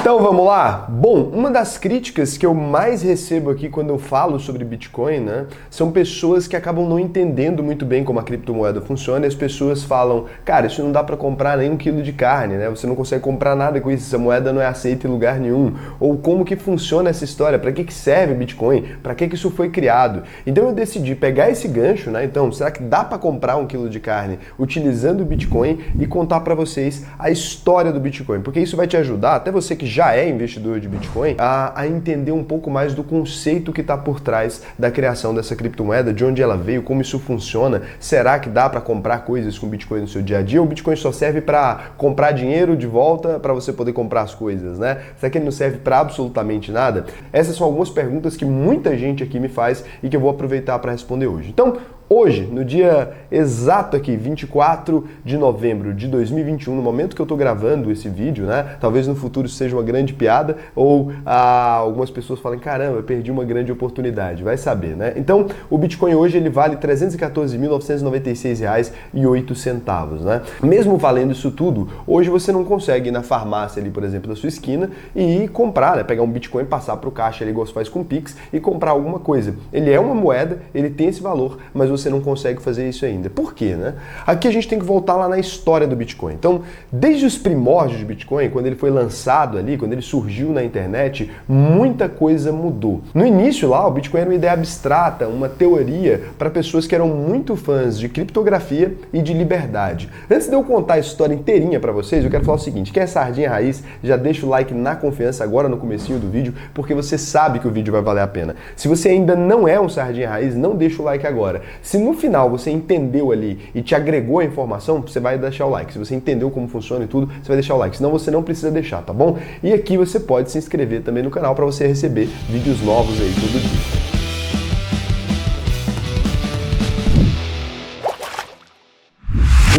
Então vamos lá? Bom, uma das críticas que eu mais recebo aqui quando eu falo sobre Bitcoin, né, são pessoas que acabam não entendendo muito bem como a criptomoeda funciona e as pessoas falam, cara, isso não dá para comprar nem 1 quilo de carne, né? Você não consegue comprar nada com isso, essa moeda não é aceita em lugar nenhum. Ou como que funciona essa história? Para que serve Bitcoin? Para que isso foi criado? Então eu decidi pegar esse gancho, né? Então, será que dá para comprar 1 quilo de carne utilizando o Bitcoin e contar para vocês a história do Bitcoin? Porque isso vai te ajudar, até você que já é investidor de Bitcoin, a entender um pouco mais do conceito que está por trás da criação dessa criptomoeda, de onde ela veio, como isso funciona. Será que dá para comprar coisas com Bitcoin no seu dia a dia? Ou o Bitcoin só serve para comprar dinheiro de volta para você poder comprar as coisas, né? Será que ele não serve para absolutamente nada? Essas são algumas perguntas que muita gente aqui me faz e que eu vou aproveitar para responder hoje. Então, hoje, no dia exato aqui, 24 de novembro de 2021, no momento que eu estou gravando esse vídeo, né? Talvez no futuro isso seja uma grande piada ou algumas pessoas falem, caramba, eu perdi uma grande oportunidade, vai saber, né? Então, o Bitcoin hoje ele vale R$ 314.996,08, né? Mesmo valendo isso tudo, hoje você não consegue ir na farmácia ali, por exemplo, da sua esquina e ir comprar, né? Pegar um Bitcoin, passar para o caixa ali, igual você faz com o Pix e comprar alguma coisa. Ele é uma moeda, ele tem esse valor, mas você não consegue fazer isso ainda. Por quê, né? Aqui a gente tem que voltar lá na história do Bitcoin. Então, desde os primórdios de Bitcoin, quando ele foi lançado ali, quando ele surgiu na internet, muita coisa mudou. No início lá, o Bitcoin era uma ideia abstrata, uma teoria para pessoas que eram muito fãs de criptografia e de liberdade. Antes de eu contar a história inteirinha para vocês, eu quero falar o seguinte, quem é sardinha raiz, já deixa o like na confiança agora no comecinho do vídeo, porque você sabe que o vídeo vai valer a pena. Se você ainda não é um sardinha raiz, não deixa o like agora. Se no final você entendeu ali e te agregou a informação, você vai deixar o like. Se você entendeu como funciona e tudo, você vai deixar o like. Senão você não precisa deixar, tá bom? E aqui você pode se inscrever também no canal para você receber vídeos novos aí todo dia.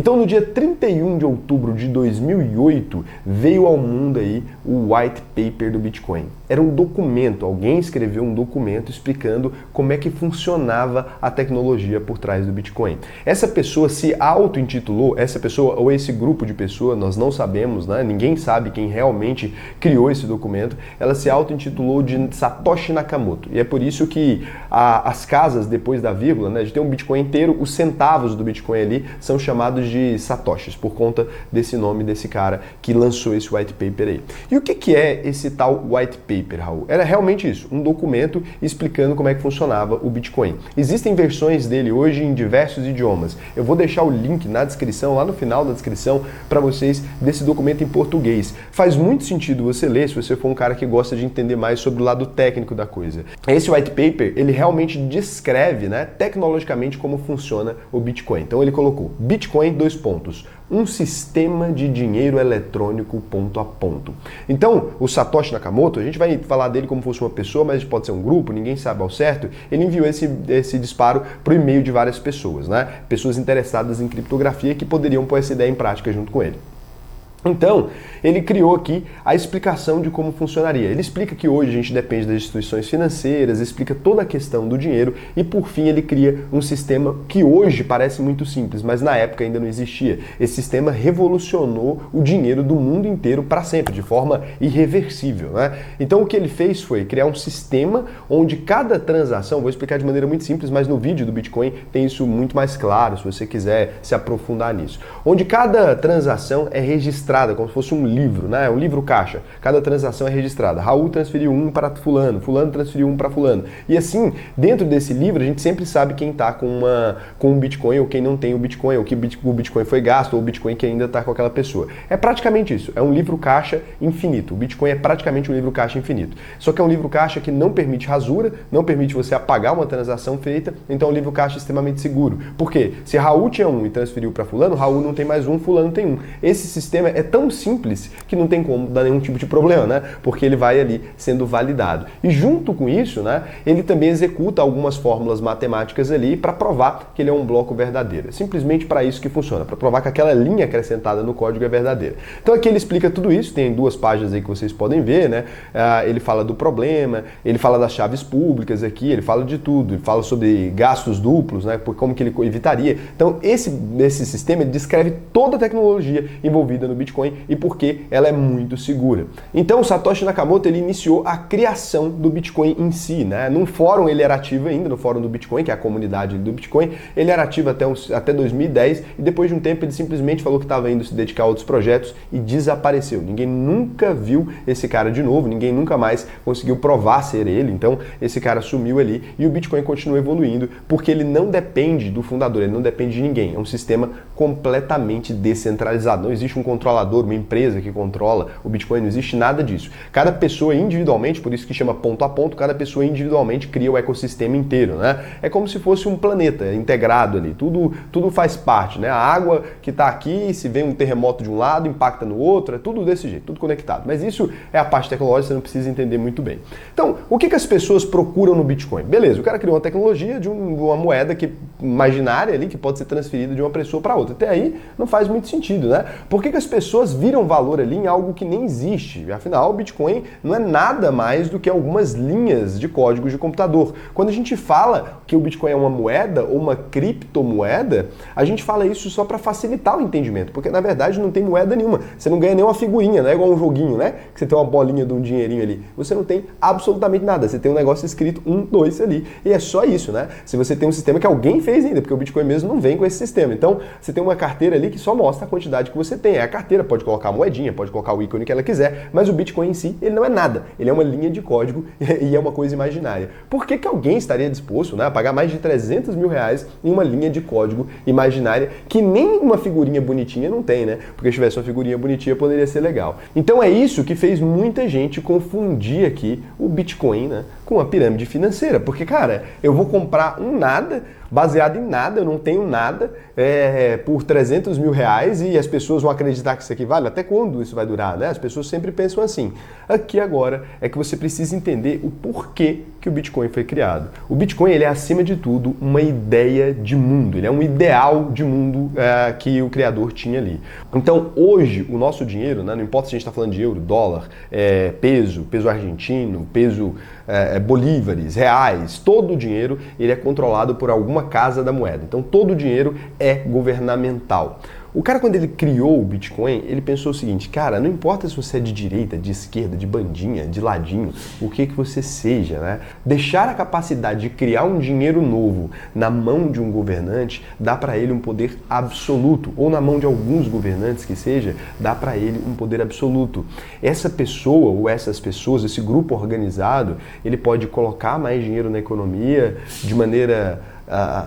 Então, no dia 31 de outubro de 2008, veio ao mundo aí o White Paper do Bitcoin. Era um documento, alguém escreveu um documento explicando como é que funcionava a tecnologia por trás do Bitcoin. Essa pessoa se auto-intitulou, essa pessoa ou esse grupo de pessoas, nós não sabemos, né? Ninguém sabe quem realmente criou esse documento, ela se auto-intitulou de Satoshi Nakamoto. E é por isso que as casas depois da vírgula, né, de ter um Bitcoin inteiro, os centavos do Bitcoin ali são chamados de satoshis, por conta desse nome desse cara que lançou esse white paper aí. E o que é esse tal white paper, Raul? Era realmente isso, um documento explicando como é que funcionava o Bitcoin. Existem versões dele hoje em diversos idiomas. Eu vou deixar o link na descrição, lá no final da descrição, para vocês desse documento em português. Faz muito sentido você ler, se você for um cara que gosta de entender mais sobre o lado técnico da coisa. Esse white paper, ele realmente descreve, né, tecnologicamente como funciona o Bitcoin. Então ele colocou Bitcoin, um sistema de dinheiro eletrônico ponto a ponto. Então, o Satoshi Nakamoto, a gente vai falar dele como fosse uma pessoa, mas pode ser um grupo, ninguém sabe ao certo. Ele enviou esse disparo para o e-mail de várias pessoas, né? Pessoas interessadas em criptografia que poderiam pôr essa ideia em prática junto com ele. Então, ele criou aqui a explicação de como funcionaria. Ele explica que hoje a gente depende das instituições financeiras, explica toda a questão do dinheiro e, por fim, ele cria um sistema que hoje parece muito simples, mas na época ainda não existia. Esse sistema revolucionou o dinheiro do mundo inteiro para sempre, de forma irreversível, né? Então, o que ele fez foi criar um sistema onde cada transação, vou explicar de maneira muito simples, mas no vídeo do Bitcoin tem isso muito mais claro, se você quiser se aprofundar nisso. Onde cada transação é registrada como se fosse um livro, né? Um livro caixa. Cada transação é registrada. Raul transferiu um para fulano, fulano transferiu um para fulano. E assim, dentro desse livro, a gente sempre sabe quem está com um Bitcoin ou quem não tem o Bitcoin, ou que o Bitcoin foi gasto, ou o Bitcoin que ainda está com aquela pessoa. É praticamente isso. É um livro caixa infinito. O Bitcoin é praticamente um livro caixa infinito. Só que é um livro caixa que não permite rasura, não permite você apagar uma transação feita, então é um livro caixa extremamente seguro. Por quê? Se Raul tinha um e transferiu para fulano, Raul não tem mais um, fulano tem um. Esse sistema é tão simples que não tem como dar nenhum tipo de problema, né? Porque ele vai ali sendo validado. E junto com isso, né, ele também executa algumas fórmulas matemáticas ali para provar que ele é um bloco verdadeiro. É simplesmente para isso que funciona, para provar que aquela linha acrescentada no código é verdadeira. Então aqui ele explica tudo isso, tem 2 páginas aí que vocês podem ver, né? Ele fala do problema, ele fala das chaves públicas aqui, ele fala de tudo, ele fala sobre gastos duplos, né? Como que ele evitaria. Então esse sistema descreve toda a tecnologia envolvida no Bitcoin. Bitcoin e por que ela é muito segura. Então o Satoshi Nakamoto ele iniciou a criação do Bitcoin em si, né? Num fórum ele era ativo ainda, no fórum do Bitcoin, que é a comunidade do Bitcoin, ele era ativo até 2010 e depois de um tempo ele simplesmente falou que estava indo se dedicar a outros projetos e desapareceu. Ninguém nunca viu esse cara de novo, ninguém nunca mais conseguiu provar ser ele, então esse cara sumiu ali e o Bitcoin continua evoluindo porque ele não depende do fundador, ele não depende de ninguém, é um sistema completamente descentralizado, não existe um controlador, uma empresa que controla o Bitcoin, não existe nada disso. Cada pessoa individualmente, por isso que chama ponto a ponto, cada pessoa individualmente cria o ecossistema inteiro, né? É como se fosse um planeta integrado ali, tudo faz parte, né? A água que está aqui, se vem um terremoto de um lado, impacta no outro, é tudo desse jeito, tudo conectado. Mas isso é a parte tecnológica, você não precisa entender muito bem. Então, o que as pessoas procuram no Bitcoin? Beleza, o cara criou uma tecnologia de uma moeda imaginária ali, que pode ser transferida de uma pessoa para outra. Até aí não faz muito sentido, né? Por que as pessoas viram valor ali em algo que nem existe? Afinal, o Bitcoin não é nada mais do que algumas linhas de códigos de computador. Quando a gente fala que o Bitcoin é uma moeda ou uma criptomoeda, a gente fala isso só para facilitar o entendimento, porque na verdade não tem moeda nenhuma. Você não ganha nem uma figurinha, não é igual um joguinho, né? Que você tem uma bolinha de um dinheirinho ali. Você não tem absolutamente nada. Você tem um negócio escrito 1, 2 ali. E é só isso, né? Se você tem um sistema que alguém fez ainda, porque o Bitcoin mesmo não vem com esse sistema. Então, você tem uma carteira ali que só mostra a quantidade que você tem. É a carteira, pode colocar a moedinha, pode colocar o ícone que ela quiser, mas o Bitcoin em si, ele não é nada. Ele é uma linha de código e é uma coisa imaginária. Por que alguém estaria disposto, né, a pagar mais de 300 mil reais em uma linha de código imaginária que nem uma figurinha bonitinha não tem, né? Porque se tivesse uma figurinha bonitinha poderia ser legal. Então é isso que fez muita gente confundir aqui o Bitcoin, né, com a pirâmide financeira. Porque, cara, eu vou comprar um nada, baseado em nada, eu não tenho nada, por 300 mil reais e as pessoas vão acreditar que isso aqui vale? Até quando isso vai durar, né? As pessoas sempre pensam assim. Aqui agora é que você precisa entender o porquê que o Bitcoin foi criado. O Bitcoin, ele é, acima de tudo, uma ideia de mundo, ele é um ideal de mundo que o criador tinha ali. Então, hoje, o nosso dinheiro, né, não importa se a gente está falando de euro, dólar, peso argentino, peso bolívares, reais, todo o dinheiro ele é controlado por alguma casa da moeda. Então todo o dinheiro é governamental. O cara, quando ele criou o Bitcoin, ele pensou o seguinte: cara, não importa se você é de direita, de esquerda, de bandinha, de ladinho, o que você seja, né? Deixar a capacidade de criar um dinheiro novo na mão de um governante dá para ele um poder absoluto, ou na mão de alguns governantes que seja, dá para ele um poder absoluto. Essa pessoa ou essas pessoas, esse grupo organizado, ele pode colocar mais dinheiro na economia de maneira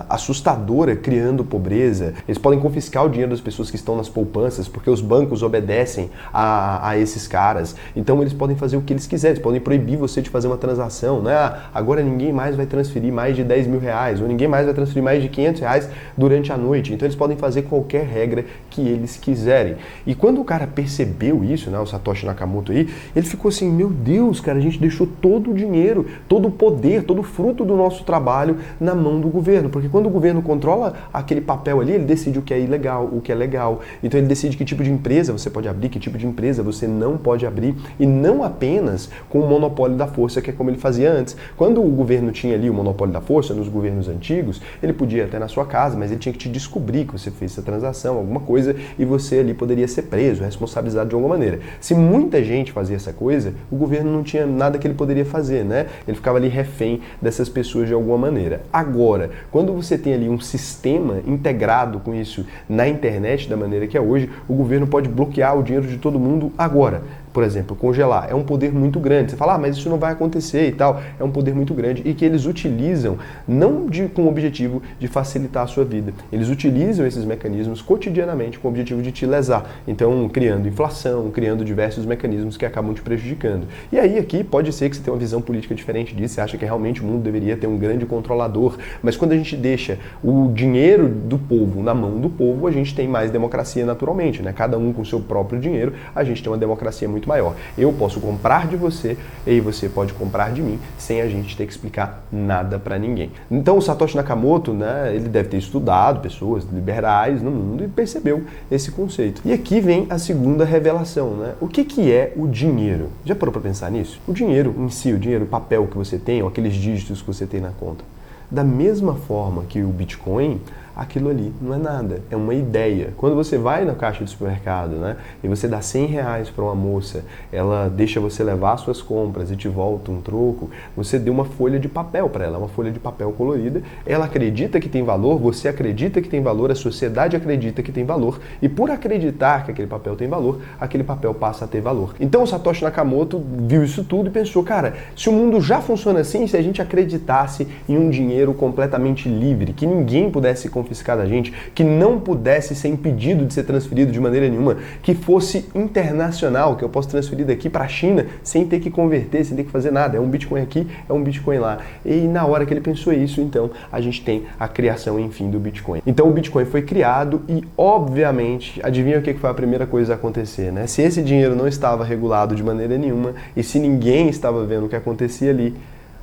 assustadora, criando pobreza. Eles podem confiscar o dinheiro das pessoas que estão nas poupanças, porque os bancos obedecem a esses caras. Então eles podem fazer o que eles quiserem, eles podem proibir você de fazer uma transação, né? Agora ninguém mais vai transferir mais de 10 mil reais, ou ninguém mais vai transferir mais de 500 reais durante a noite. Então eles podem fazer qualquer regra que eles quiserem. E quando o cara percebeu isso, né, o Satoshi Nakamoto aí, ele ficou assim: meu Deus, cara, a gente deixou todo o dinheiro, todo o poder, todo o fruto do nosso trabalho na mão do governo. Porque quando o governo controla aquele papel ali, ele decide o que é ilegal, o que é legal. Então ele decide que tipo de empresa você pode abrir, que tipo de empresa você não pode abrir, e não apenas com o monopólio da força, que é como ele fazia antes. Quando o governo tinha ali o monopólio da força, nos governos antigos, ele podia ir até na sua casa, mas ele tinha que te descobrir que você fez essa transação, alguma coisa, e você ali poderia ser preso, responsabilizado de alguma maneira. Se muita gente fazia essa coisa, o governo não tinha nada que ele poderia fazer, né? Ele ficava ali refém dessas pessoas de alguma maneira. Agora, quando você tem ali um sistema integrado com isso na internet da maneira que é hoje, o governo pode bloquear o dinheiro de todo mundo agora. Por exemplo, congelar. É um poder muito grande. Você fala, mas isso não vai acontecer e tal. É um poder muito grande e que eles utilizam não com o objetivo de facilitar a sua vida. Eles utilizam esses mecanismos cotidianamente com o objetivo de te lesar. Então, criando inflação, criando diversos mecanismos que acabam te prejudicando. E aí, aqui, pode ser que você tenha uma visão política diferente disso. Você acha que realmente o mundo deveria ter um grande controlador. Mas quando a gente deixa o dinheiro do povo na mão do povo, a gente tem mais democracia naturalmente, né? Cada um com o seu próprio dinheiro, a gente tem uma democracia muito maior. Eu posso comprar de você e você pode comprar de mim sem a gente ter que explicar nada para ninguém. Então o Satoshi Nakamoto, né, ele deve ter estudado pessoas liberais no mundo e percebeu esse conceito. E aqui vem a segunda revelação, né? O que é o dinheiro? Já parou para pensar nisso? O dinheiro em si, o dinheiro, o papel que você tem, ou aqueles dígitos que você tem na conta. Da mesma forma que o Bitcoin, aquilo ali não é nada, é uma ideia. Quando você vai na caixa do supermercado, né, e você dá R$100 para uma moça, ela deixa você levar suas compras e te volta um troco, você deu uma folha de papel para ela, uma folha de papel colorida, ela acredita que tem valor, você acredita que tem valor, a sociedade acredita que tem valor, e por acreditar que aquele papel tem valor, aquele papel passa a ter valor. Então o Satoshi Nakamoto viu isso tudo e pensou, cara, se o mundo já funciona assim, se a gente acreditasse em um dinheiro completamente livre, que ninguém pudesse confiscar da gente, que não pudesse ser impedido de ser transferido de maneira nenhuma, que fosse internacional, que eu posso transferir daqui para a China sem ter que converter, sem ter que fazer nada, é um Bitcoin aqui, é um Bitcoin lá. E na hora que ele pensou isso, então a gente tem a criação, enfim, do Bitcoin. Então o Bitcoin foi criado e, obviamente, adivinha o que foi a primeira coisa a acontecer, né? Se esse dinheiro não estava regulado de maneira nenhuma e se ninguém estava vendo o que acontecia ali,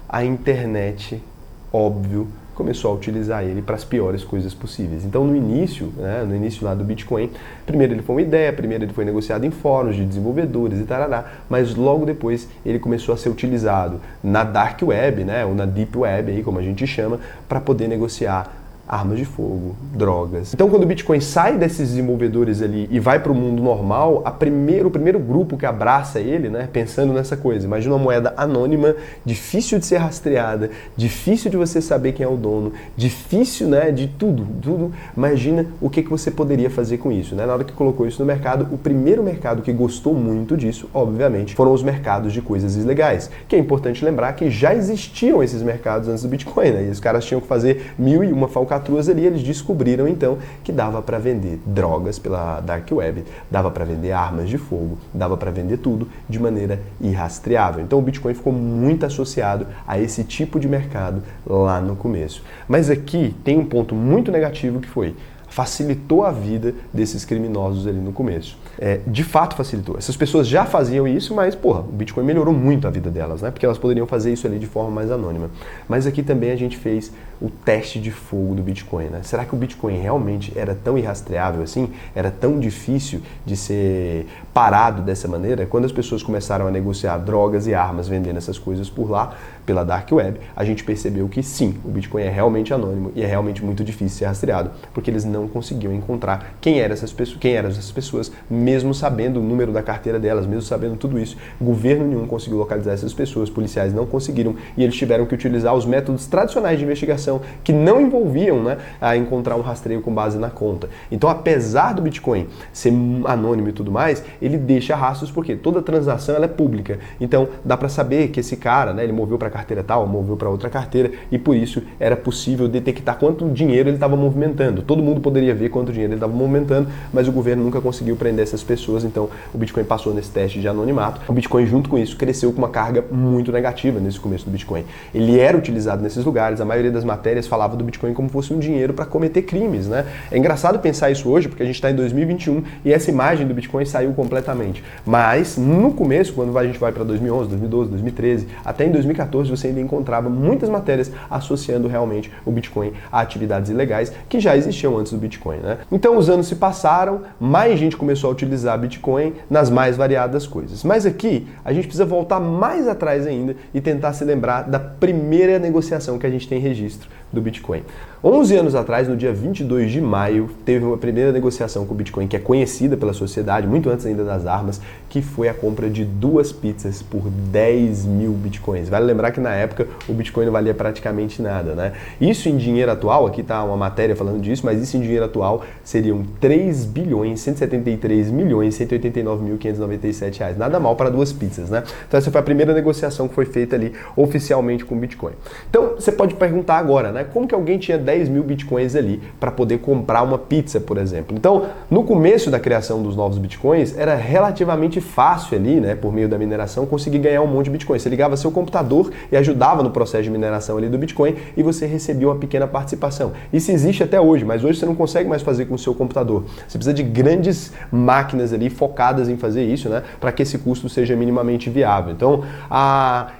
a internet, óbvio, começou a utilizar ele para as piores coisas possíveis. Então, no início lá do Bitcoin, primeiro ele foi uma ideia, primeiro ele foi negociado em fóruns de desenvolvedores e tarará, mas logo depois ele começou a ser utilizado na Dark Web, né, ou na Deep Web, aí, como a gente chama, para poder negociar armas de fogo, drogas. Então, quando o Bitcoin sai desses desenvolvedores ali e vai para o mundo normal, o primeiro grupo que abraça ele, né, pensando nessa coisa, imagina uma moeda anônima, difícil de ser rastreada, difícil de você saber quem é o dono, difícil, né, de tudo. Imagina o que você poderia fazer com isso, né? Na hora que colocou isso no mercado, o primeiro mercado que gostou muito disso, obviamente, foram os mercados de coisas ilegais, que é importante lembrar que já existiam esses mercados antes do Bitcoin, né? E os caras tinham que fazer 1001 falcatruas ali, eles descobriram então que dava para vender drogas pela Dark Web, dava para vender armas de fogo, dava para vender tudo de maneira irrastreável. Então o Bitcoin ficou muito associado a esse tipo de mercado lá no começo. Mas aqui tem um ponto muito negativo que foi: facilitou a vida desses criminosos ali no começo. De fato facilitou. Essas pessoas já faziam isso, mas, o Bitcoin melhorou muito a vida delas, né? Porque elas poderiam fazer isso ali de forma mais anônima. Mas aqui também a gente fez o teste de fogo do Bitcoin, né? Será que o Bitcoin realmente era tão irrastreável assim? Era tão difícil de ser parado dessa maneira? Quando as pessoas começaram a negociar drogas e armas vendendo essas coisas por lá, pela Dark Web, a gente percebeu que sim, o Bitcoin é realmente anônimo e é realmente muito difícil de ser rastreado, porque eles não conseguiam encontrar quem eram essas pessoas, mesmo sabendo o número da carteira delas, mesmo sabendo tudo isso. Governo nenhum conseguiu localizar essas pessoas, policiais não conseguiram, e eles tiveram que utilizar os métodos tradicionais de investigação que não envolviam, né, a encontrar um rastreio com base na conta. Então, apesar do Bitcoin ser anônimo e tudo mais, ele deixa rastros porque toda transação ela é pública. Então, dá para saber que esse cara, né, ele moveu para carteira tal, moveu para outra carteira, e por isso era possível detectar quanto dinheiro ele estava movimentando. Todo mundo poderia ver quanto dinheiro ele estava movimentando, mas o governo nunca conseguiu prender essas pessoas, então o Bitcoin passou nesse teste de anonimato. O Bitcoin, junto com isso, cresceu com uma carga muito negativa nesse começo do Bitcoin. Ele era utilizado nesses lugares, a maioria das matérias falava do Bitcoin como fosse um dinheiro para cometer crimes, né? É engraçado pensar isso hoje, porque a gente está em 2021 e essa imagem do Bitcoin saiu completamente. Mas no começo, quando a gente vai para 2011, 2012, 2013, até em 2014, você ainda encontrava muitas matérias associando realmente o Bitcoin a atividades ilegais que já existiam antes do Bitcoin, né? Então os anos se passaram, mais gente começou a utilizar Bitcoin nas mais variadas coisas. Mas aqui a gente precisa voltar mais atrás ainda e tentar se lembrar da primeira negociação que a gente tem registro do Bitcoin. 11 anos atrás, no dia 22 de maio, teve uma primeira negociação com o Bitcoin, que é conhecida pela sociedade, muito antes ainda das armas, que foi a compra de 2 pizzas por 10.000 Bitcoins. Vale lembrar que na época o Bitcoin não valia praticamente nada, né? Isso em dinheiro atual, aqui está uma matéria falando disso, mas isso em dinheiro atual seriam 3.173.189.597 reais. Nada mal para 2 pizzas, né? Então essa foi a primeira negociação que foi feita ali oficialmente com o Bitcoin. Então você pode perguntar agora, né? Como que alguém tinha 10.000 Bitcoins ali para poder comprar uma pizza, por exemplo? Então, no começo da criação dos novos Bitcoins, era relativamente fácil ali, né, por meio da mineração, conseguir ganhar um monte de Bitcoin. Você ligava seu computador e ajudava no processo de mineração ali do Bitcoin e você recebia uma pequena participação. Isso existe até hoje, mas hoje você não consegue mais fazer com o seu computador. Você precisa de grandes máquinas ali focadas em fazer isso, né, para que esse custo seja minimamente viável. Então,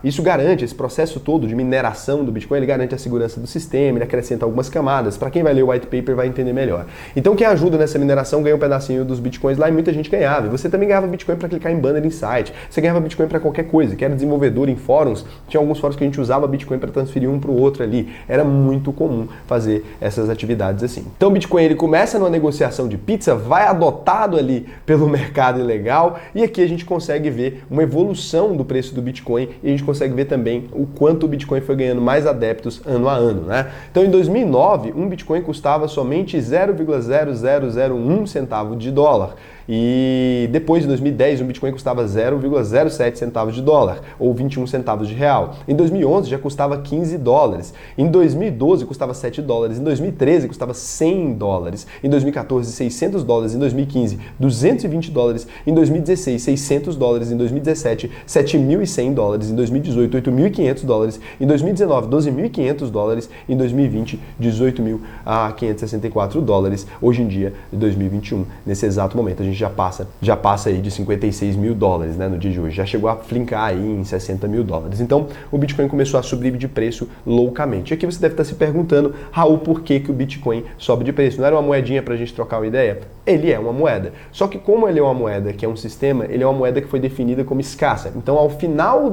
isso garante, esse processo todo de mineração do Bitcoin, ele garante a segurança do sistema, ele acrescenta algumas camadas. Para quem vai ler o white paper vai entender melhor. Então, quem ajuda nessa mineração ganha um pedacinho dos Bitcoins lá e muita gente ganhava. E você também ganhava Bitcoin para clicar em banner em site, você ganhava Bitcoin para qualquer coisa, que era desenvolvedor em fóruns, tinha alguns fóruns que a gente usava Bitcoin para transferir um para o outro ali. Era muito comum fazer essas atividades assim. Então, o Bitcoin ele começa numa negociação de pizza, vai adotado ali pelo mercado ilegal e aqui a gente consegue ver uma evolução do preço do Bitcoin e a gente consegue ver também o quanto o Bitcoin foi ganhando mais adeptos ano a ano, né? Então, em 2009, um Bitcoin custava somente 0,0001 centavo de dólar. E depois, em 2010, um Bitcoin custava 0,07 centavos de dólar, ou 21 centavos de real. Em 2011, já custava 15 dólares. Em 2012, custava 7 dólares. Em 2013, custava 100 dólares. Em 2014, 600 dólares. Em 2015, 220 dólares. Em 2016, 600 dólares. Em 2017, 7.100 dólares. Em 2018, 8.500 dólares. Em 2019, 12.500 dólares. Em 2020, 18.564 dólares. Hoje em dia, de 2021, nesse exato momento, a gente já passa aí de 56 mil dólares, né, no dia de hoje. Já chegou a flincar aí em 60 mil dólares. Então, o Bitcoin começou a subir de preço loucamente. E aqui você deve estar se perguntando, Raul, por que o Bitcoin sobe de preço? Não era uma moedinha para a gente trocar uma ideia? Ele é uma moeda. Só que como ele é uma moeda que é um sistema, ele é uma moeda que foi definida como escassa. Então, ao final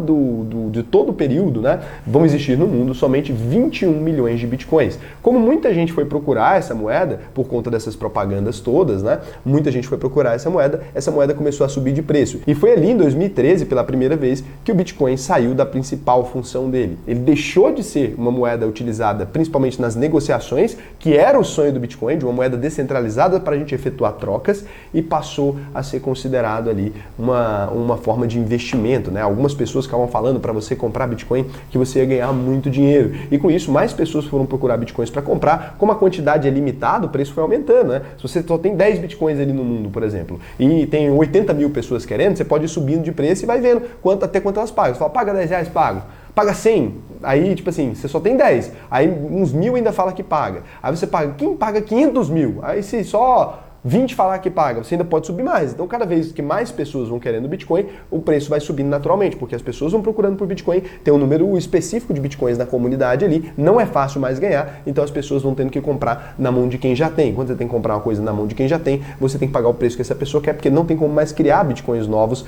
de todo o período, né, vão existir no mundo somente 21 milhões de Bitcoins. Como muita gente foi procurar essa moeda, por conta dessas propagandas todas, né, muita gente foi procurar essa moeda começou a subir de preço. E foi ali em 2013, pela primeira vez, que o Bitcoin saiu da principal função dele. Ele deixou de ser uma moeda utilizada principalmente nas negociações, que era o sonho do Bitcoin, de uma moeda descentralizada para a gente efetuar trocas, e passou a ser considerado ali uma forma de investimento, né? Algumas pessoas estavam falando para você comprar Bitcoin que você ia ganhar muito dinheiro. E com isso, mais pessoas foram procurar Bitcoins para comprar. Como a quantidade é limitada, o preço foi aumentando, né? Se você só tem 10 Bitcoins ali no mundo, por exemplo, e tem 80 mil pessoas querendo, você pode ir subindo de preço e vai vendo até quanto elas pagam. Você fala, paga 10 reais, pago. Paga 100, aí tipo assim, você só tem 10, aí uns 1.000 ainda fala que paga. Aí você paga, quem paga 500 mil? Aí se só 20 falar que paga, você ainda pode subir mais. Então, cada vez que mais pessoas vão querendo Bitcoin, o preço vai subindo naturalmente, porque as pessoas vão procurando por Bitcoin, tem um número específico de Bitcoins na comunidade ali, não é fácil mais ganhar, então as pessoas vão tendo que comprar na mão de quem já tem. Quando você tem que comprar uma coisa na mão de quem já tem, você tem que pagar o preço que essa pessoa quer, porque não tem como mais criar Bitcoins novos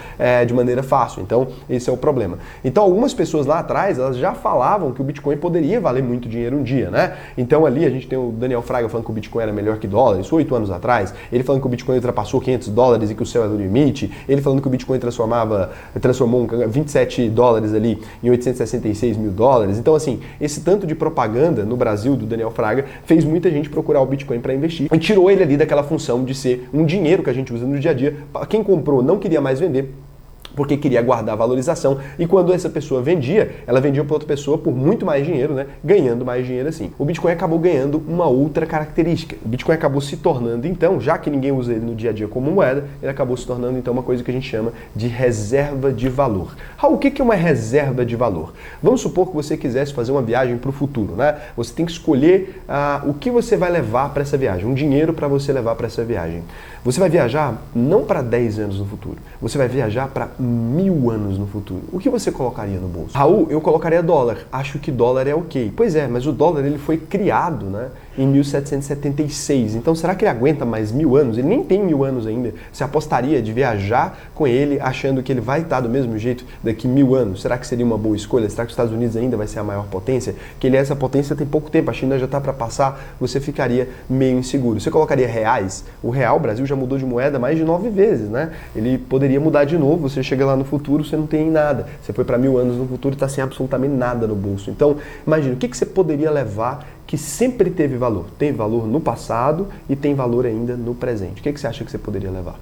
de maneira fácil. Então, esse é o problema. Então, algumas pessoas lá atrás, elas já falavam que o Bitcoin poderia valer muito dinheiro um dia, né? Então, ali a gente tem o Daniel Fraga falando que o Bitcoin era melhor que dólar, isso 8 anos atrás. Ele falando que o Bitcoin ultrapassou 500 dólares e que o céu é o limite. Ele falando que o Bitcoin transformou 27 dólares ali em 866 mil dólares. Então, assim, esse tanto de propaganda no Brasil do Daniel Fraga fez muita gente procurar o Bitcoin para investir e tirou ele ali daquela função de ser um dinheiro que a gente usa no dia a dia. Quem comprou não queria mais vender, porque queria guardar a valorização, e quando essa pessoa vendia, ela vendia para outra pessoa por muito mais dinheiro, né? Ganhando mais dinheiro assim. O Bitcoin acabou ganhando uma outra característica. O Bitcoin acabou se tornando, então, já que ninguém usa ele no dia a dia como moeda, ele acabou se tornando, então, uma coisa que a gente chama de reserva de valor. Raul, o que é uma reserva de valor? Vamos supor que você quisesse fazer uma viagem para o futuro, né? Você tem que escolher o que você vai levar para essa viagem, um dinheiro para você levar para essa viagem. Você vai viajar não para 10 anos no futuro, você vai viajar para 1000 anos no futuro. O que você colocaria no bolso? Raul, eu colocaria dólar. Acho que dólar é ok. Pois é, mas o dólar ele foi criado, né, em 1776. Então será que ele aguenta mais 1000 anos? Ele nem tem 1000 anos ainda. Você apostaria de viajar com ele achando que ele vai estar do mesmo jeito daqui 1000 anos? Será que seria uma boa escolha? Será que os Estados Unidos ainda vai ser a maior potência? Que ele é essa potência tem pouco tempo, a China já está para passar, você ficaria meio inseguro. Você colocaria reais? O real, o Brasil já mudou de moeda mais de 9 vezes, né? Ele poderia mudar de novo, você chega lá no futuro, você não tem nada. Você foi para 1000 anos no futuro e está sem absolutamente nada no bolso. Então, imagina, o que você poderia levar que sempre teve valor? Tem valor no passado e tem valor ainda no presente. O que você acha que você poderia levar?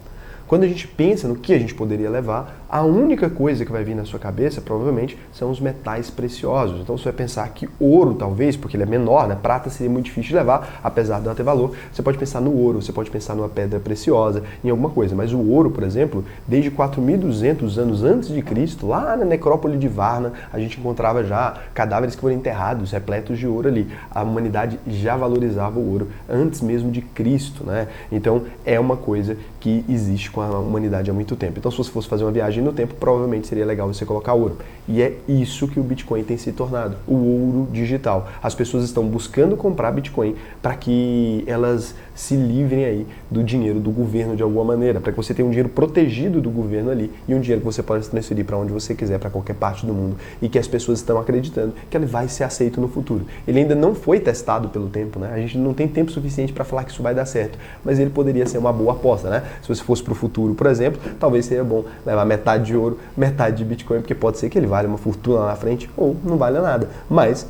Quando a gente pensa no que a gente poderia levar, A única coisa que vai vir na sua cabeça, provavelmente, são os metais preciosos. Então você vai pensar que ouro, talvez, porque ele é menor, né? Prata seria muito difícil de levar, apesar de não ter valor. Você pode pensar no ouro, você pode pensar numa pedra preciosa, em alguma coisa. Mas o ouro, por exemplo, desde 4.200 anos antes de Cristo, lá na necrópole de Varna, a gente encontrava já cadáveres que foram enterrados, repletos de ouro ali. A humanidade já valorizava o ouro antes mesmo de Cristo, né? Então é uma coisa que existe com a humanidade há muito tempo. Então se você fosse fazer uma viagem no tempo, provavelmente seria legal você colocar ouro. E é isso que o Bitcoin tem se tornado, o ouro digital. As pessoas estão buscando comprar Bitcoin para que elas se livrem aí do dinheiro do governo de alguma maneira, para que você tenha um dinheiro protegido do governo ali e um dinheiro que você pode transferir para onde você quiser, para qualquer parte do mundo, e que as pessoas estão acreditando que ele vai ser aceito no futuro. Ele ainda não foi testado pelo tempo, né? A gente não tem tempo suficiente para falar que isso vai dar certo, mas ele poderia ser uma boa aposta, né? Se você fosse para o futuro, por exemplo, talvez seria bom levar metade de ouro, metade de Bitcoin, porque pode ser que ele valha uma fortuna lá na frente ou não valha nada, mas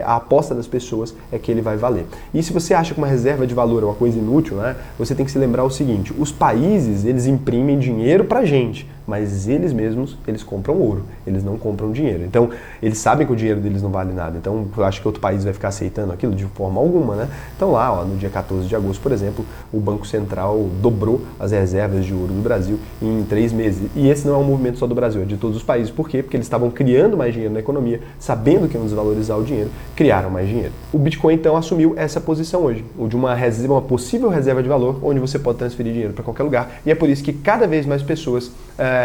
a aposta das pessoas é que ele vai valer. E se você acha que uma reserva de valor é uma coisa inútil, né? Você tem que se lembrar o seguinte: os países, eles imprimem dinheiro pra gente, mas eles mesmos, eles compram ouro, eles não compram dinheiro. Então, eles sabem que o dinheiro deles não vale nada. Então, eu acho que outro país vai ficar aceitando aquilo de forma alguma, né? Então lá, ó, no dia 14 de agosto, por exemplo, o Banco Central dobrou as reservas de ouro do Brasil em 3 meses. E esse não é um movimento só do Brasil, é de todos os países. Por quê? Porque eles estavam criando mais dinheiro na economia, sabendo que iam desvalorizar o dinheiro, criaram mais dinheiro. O Bitcoin, então, assumiu essa posição hoje, o de uma possível reserva de valor, onde você pode transferir dinheiro para qualquer lugar. E é por isso que cada vez mais pessoas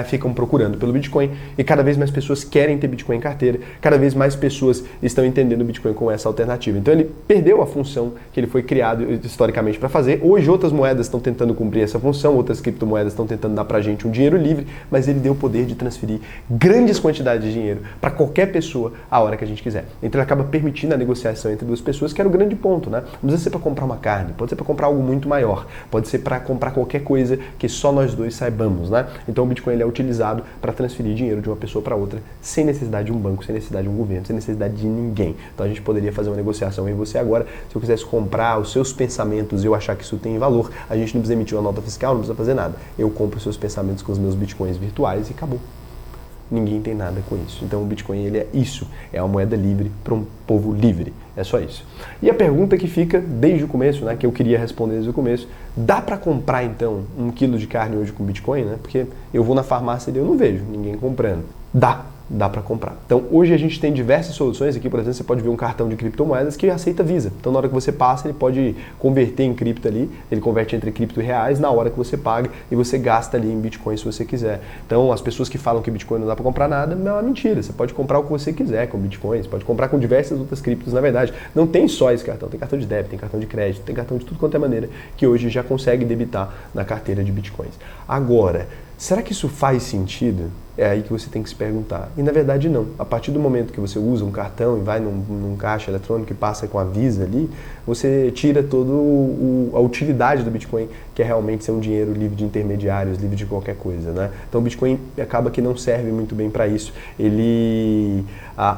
ficam procurando pelo Bitcoin e cada vez mais pessoas querem ter Bitcoin em carteira, cada vez mais pessoas estão entendendo o Bitcoin como essa alternativa. Então ele perdeu a função que ele foi criado historicamente para fazer. Hoje outras moedas estão tentando cumprir essa função, outras criptomoedas estão tentando dar pra gente um dinheiro livre, mas ele deu o poder de transferir grandes quantidades de dinheiro para qualquer pessoa a hora que a gente quiser. Então ele acaba permitindo a negociação entre duas pessoas, que era o grande ponto, né? Não precisa ser para comprar uma carne, pode ser para comprar algo muito maior, pode ser para comprar qualquer coisa que só nós dois saibamos, né? Então o Bitcoin ele é utilizado para transferir dinheiro de uma pessoa para outra sem necessidade de um banco, sem necessidade de um governo, sem necessidade de ninguém. Então a gente poderia fazer uma negociação em você agora. Se eu quisesse comprar os seus pensamentos e eu achar que isso tem valor, a gente não precisa emitir uma nota fiscal, não precisa fazer nada. Eu compro os seus pensamentos com os meus Bitcoins virtuais e acabou. Ninguém tem nada com isso. Então o Bitcoin ele é isso, é uma moeda livre para um povo livre. É só isso. E a pergunta que fica desde o começo, né, que eu queria responder desde o começo, dá para comprar então 1 quilo de carne hoje com Bitcoin, né? Porque eu vou na farmácia e eu não vejo ninguém comprando. Dá para comprar. Então hoje a gente tem diversas soluções. Aqui, por exemplo, você pode ver um cartão de criptomoedas que aceita Visa. Então na hora que você passa, ele pode converter em cripto ali, ele converte entre cripto e reais na hora que você paga e você gasta ali em Bitcoin se você quiser. Então as pessoas que falam que Bitcoin não dá para comprar nada, não é uma mentira. Você pode comprar o que você quiser com Bitcoin, você pode comprar com diversas outras criptos, na verdade. Não tem só esse cartão, tem cartão de débito, tem cartão de crédito, tem cartão de tudo quanto é maneira que hoje já consegue debitar na carteira de Bitcoins. Agora, será que isso faz sentido? É aí que você tem que se perguntar. E na verdade não. A partir do momento que você usa um cartão e vai num caixa eletrônico e passa com a Visa ali, você tira toda a utilidade do Bitcoin, que é realmente ser um dinheiro livre de intermediários, livre de qualquer coisa, né? Então o Bitcoin acaba que não serve muito bem para isso. Ele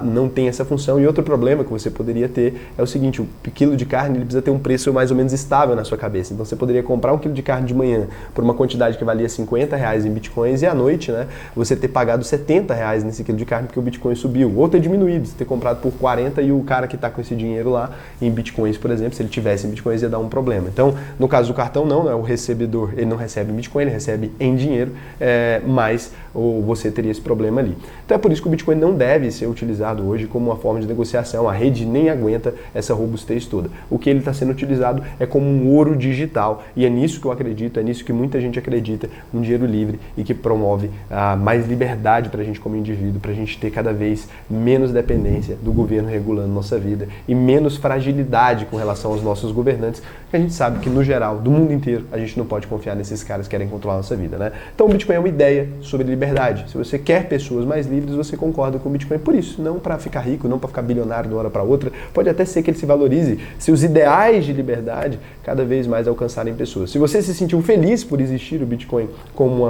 não tem essa função. E outro problema que você poderia ter é o seguinte: o quilo de carne ele precisa ter um preço mais ou menos estável na sua cabeça. Então você poderia comprar 1 quilo de carne de manhã por uma quantidade que valia R$50 em Bitcoins e à noite, né, você ter pagado R$70 nesse quilo de carne porque o Bitcoin subiu, ou ter diminuído, você ter comprado por 40 e o cara que está com esse dinheiro lá em Bitcoins, por exemplo, se ele tivesse em Bitcoins ia dar um problema. Então, no caso do cartão não, né, o recebedor ele não recebe em Bitcoin, ele recebe em dinheiro, mas você teria esse problema ali. Então é por isso que o Bitcoin não deve ser utilizado hoje como uma forma de negociação, a rede nem aguenta essa robustez toda. O que ele está sendo utilizado é como um ouro digital e é nisso que eu acredito, é nisso que muita gente acredita, um dinheiro livre e que promove mais liberdade para a gente como indivíduo, para a gente ter cada vez menos dependência do governo regulando nossa vida e menos fragilidade com relação aos nossos governantes, que a gente sabe que no geral, do mundo inteiro, a gente não pode confiar nesses caras que querem controlar a nossa vida, né? Então o Bitcoin é uma ideia sobre liberdade. Se você quer pessoas mais livres, você concorda com o Bitcoin por isso, não para ficar rico, não para ficar bilionário de uma hora para outra. Pode até ser que ele se valorize se os ideais de liberdade cada vez mais alcançarem pessoas. Se você se sentiu feliz por existir o Bitcoin como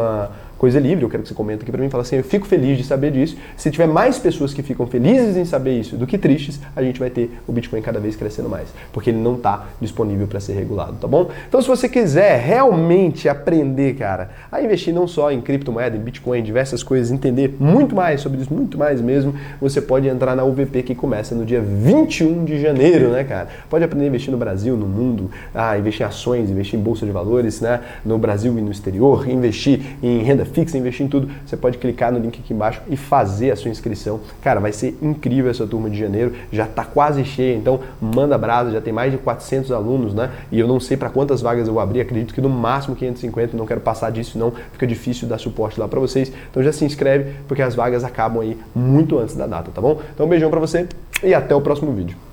coisa livre, eu quero que você comenta aqui pra mim e fala assim, eu fico feliz de saber disso. Se tiver mais pessoas que ficam felizes em saber isso do que tristes, a gente vai ter o Bitcoin cada vez crescendo mais, porque ele não está disponível para ser regulado, tá bom? Então se você quiser realmente aprender, cara, a investir não só em criptomoeda, em Bitcoin, diversas coisas, entender muito mais sobre isso, muito mais mesmo, você pode entrar na UVP que começa no dia 21 de janeiro, né, cara? Pode aprender a investir no Brasil, no mundo, investir em ações, investir em bolsa de valores, né, no Brasil e no exterior, investir em renda fixa, investir em tudo. Você pode clicar no link aqui embaixo e fazer a sua inscrição. Cara, vai ser incrível essa turma de janeiro, já tá quase cheia, então manda brasa, já tem mais de 400 alunos, né? E eu não sei para quantas vagas eu vou abrir, acredito que no máximo 550, não quero passar disso não, fica difícil dar suporte lá para vocês. Então já se inscreve, porque as vagas acabam aí muito antes da data, tá bom? Então um beijão para você e até o próximo vídeo.